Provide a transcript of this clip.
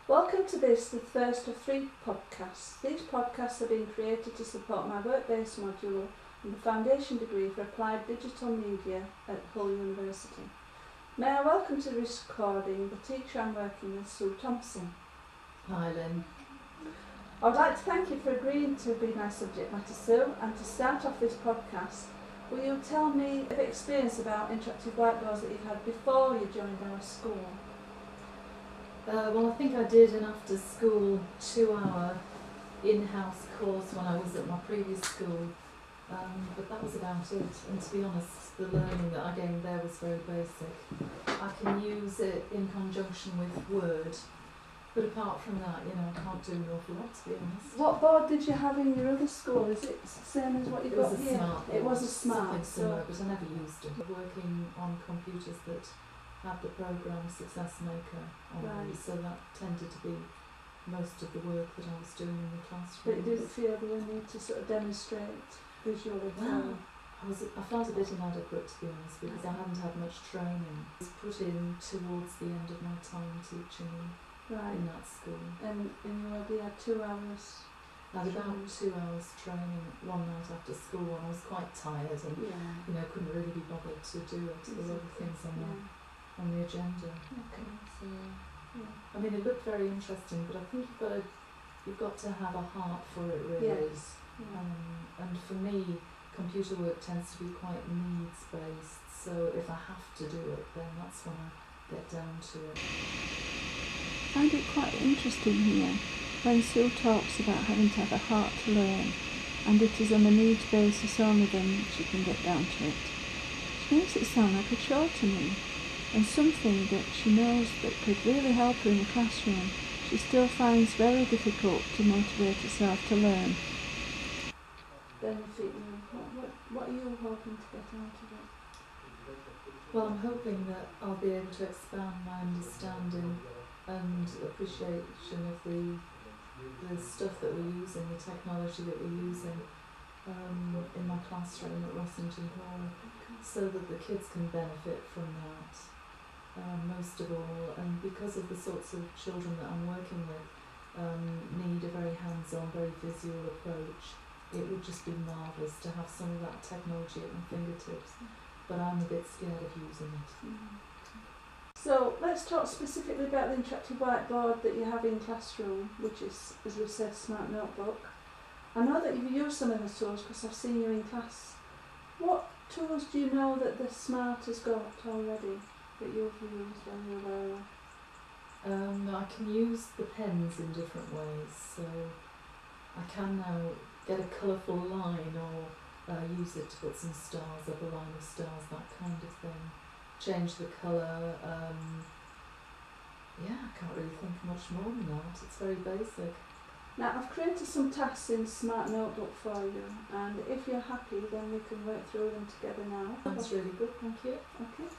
Welcome to this, the first of 3 podcasts. These podcasts have been created to support my work-based module and the foundation degree for applied digital media at Hull University. May I welcome to this recording the teacher I'm working with, Sue Thompson. Hi Lynn. I would like to thank you for agreeing to be my subject matter, Sue, and to start off this podcast, will you tell me of experience about interactive whiteboards that you've had before you joined our school? Well, I think I did an after-school 2-hour in-house course when I was at my previous school, but that was about it. And to be honest, the learning that I gained there was very basic. I can use it in conjunction with Word, but apart from that, I can't do an awful lot, to be honest. What board did you have in your other school? Is it the same as what you've got here? It was a smart. Something similar, but I never used it. Working on computers that had the program Success Maker on them, so that tended to be most of the work that I was doing in the classroom. But you didn't feel the need to sort of demonstrate visually? Well, I felt a bit inadequate, to be honest, because I hadn't had much training. I was put in towards the end of my time teaching in that school. And you already had 2 hours? I had about 2 hours training one night after school when I was quite tired and couldn't really be bothered to do it. There were other things on the agenda. Okay. So, I mean, it looked very interesting, but I think you've got to have a heart for it, really. Yes. And for me, computer work tends to be quite needs-based, so if I have to do it, then that's when I get down to it. I find it quite interesting here when Sue talks about having to have a heart to learn, and it is on a needs basis only then she can get down to it. She makes it sound like a chore to me, and something that she knows that could really help her in the classroom, she still finds very difficult to motivate herself to learn. Benefit you? What are you hoping to get out of it? Well, I'm hoping that I'll be able to expand my understanding and appreciation of the stuff that we're using, the technology that we're using in my classroom at Rossington Hall, so that the kids can benefit from that. Most of all, and because of the sorts of children that I'm working with need a very hands-on, very visual approach, it would just be marvellous to have some of that technology at my fingertips, but I'm a bit scared of using it. So let's talk specifically about the interactive whiteboard that you have in classroom, which is, as we said, Smart Notebook. I know that you've used some of the tools because I've seen you in class. What tools do you know that the Smart has got already that you've used and you're aware of? I can use the pens in different ways, so I can now get a colourful line or use it to put some stars up, a line of stars, that kind of thing. Change the colour. I can't really think much more than that. It's very basic. Now, I've created some tasks in Smart Notebook for you, and if you're happy, then we can work through them together now. That's really good, thank you. Okay.